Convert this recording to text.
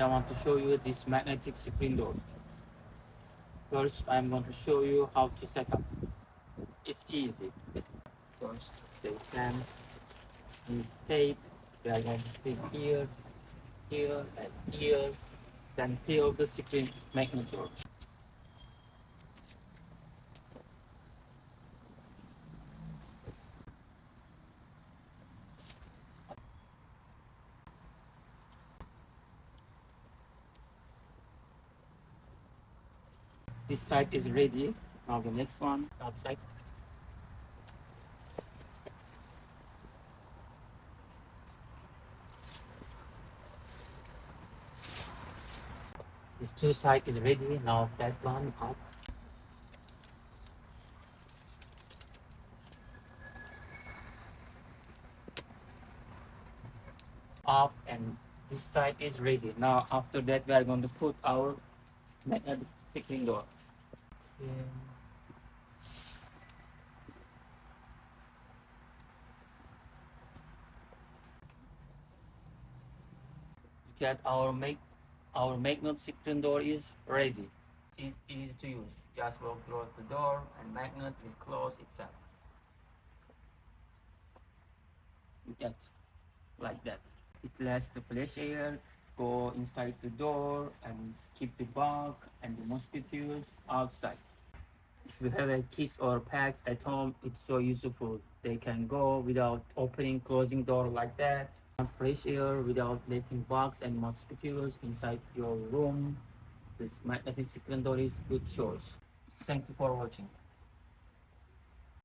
want to show you this magnetic screen door. First, I'm going to show you how to set up. It's easy. First, they can use tape. We are going to put here, here, and here. Then peel the screen magnet door. This side is ready. Now the next one, outside. This two side is ready. Now that one up. Up, and this side is ready. Now after that we are going to put our magnetic screen door. Get our magnet screen door is ready. It's easy to use. Just walk through the door and magnet will close itself. That, like that. It lets the fresh air go inside the door and keep the bug and the mosquitoes outside. If you have a kids or pets at home, it's so useful. They can go without opening, closing door like that. Fresh air without letting bugs and mosquitoes inside your room. This magnetic screen door is good choice. Thank you for watching.